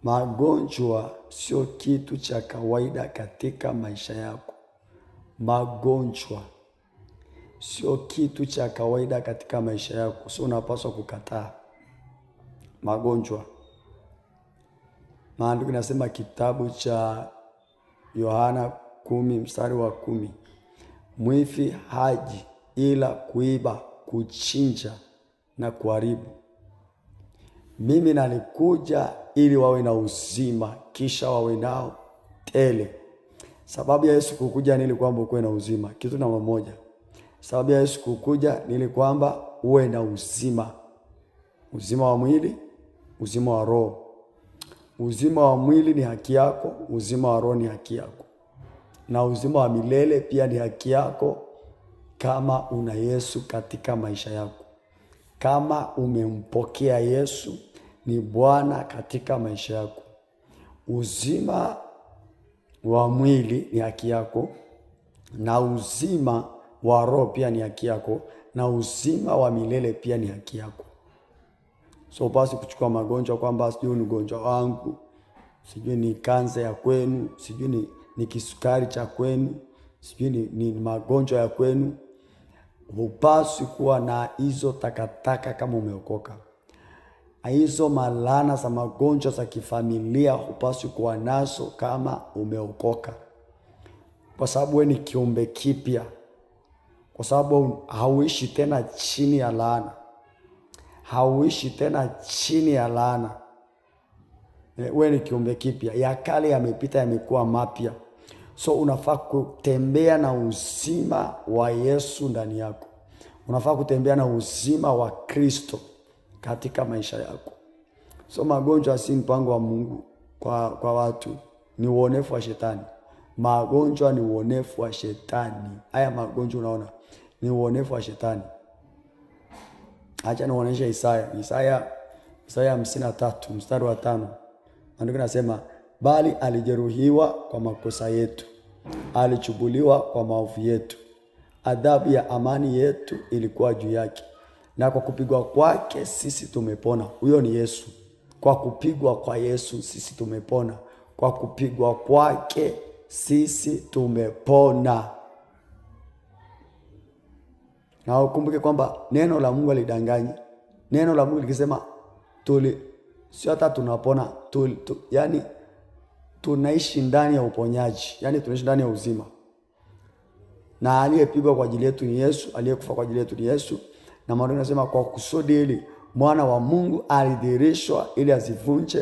Magonjwa sio kitu cha kawaida katika maisha yako. Magonjwa sio kitu cha kawaida katika maisha yako. So unapaswa kukataa magonjwa. Maandiko yanasema kitabu cha Yohana 10:10. Mwivi haji ila kuiba, kuchinja na kuharibu. Mimi nalikuja ili wawe na uzima, kisha wawe nao tele. Sababu ya Yesu kukuja ni ili kwamba uwe na uzima. Kitu namba moja. Sababu ya Yesu kukuja ni ili kwamba uwe na uzima. Uzima wa mwili, uzima wa roho. Uzima wa mwili ni haki yako, uzima wa roho ni haki yako. Na uzima wa milele pia ni haki yako kama una Yesu katika maisha yako. Kama umempokea Yesu ni Bwana katika maisha yako. Uzima wa mwili ni haki yako, na uzima wa roho pia ni haki yako, na uzima wa milele pia ni haki yako. So basi kuchukua magonjwa kwamba sijui ni ugonjwa wangu, sijui ni kansa ya kwenu, sijui ni kisukari cha kwenu, sijui ni magonjwa ya kwenu. Hupaswi kuwa na hizo takataka kama umeokoka. Hizo malana za magonjwa za kifamilia hupaswi kuwa nazo kama umeokoka. Kwa sababu wewe ni kiumbe kipya. Kwa sababu hauishi tena chini ya laana. Hauishi tena chini ya laana. Wewe ni kiumbe kipya. Ya kale yamepita, yamekuwa mapya. So unafaa kutembea na uzima wa Yesu ndani yako. Unafaa kutembea na uzima wa Kristo katika maisha yako. So magonjwa si mpango wa Mungu kwa watu. Ni uonefu wa shetani. Magonjwa ni uonefu wa shetani. Haya magonjwa unaona ni uonefu wa shetani. Acha nionyeshe Isaya 53 mstari wa 5. Andiko nasema, bali alijeruhiwa kwa makosa yetu, alichubuliwa kwa maovu yetu. Adhabu ya amani yetu ilikuwa juu yake, na kwa kupigwa kwake sisi tumepona. Huyo ni Yesu. Kwa kupigwa kwa Yesu sisi tumepona. Kwa kupigwa kwake sisi tumepona. Na ukumbuke kwamba neno la Mungu halidanganyi. Neno la Mungu likisema sio hata tunapona, yani tunaishi ndani ya uponyaji, yani tunaishi ndani ya uzima. Na aliyepigwa kwa ajili yetu ni Yesu, aliyekufa kwa ajili yetu ni Yesu. Na maandiko yanasema kwa kusudi hili mwana wa Mungu alidhihirishwa ili azivunje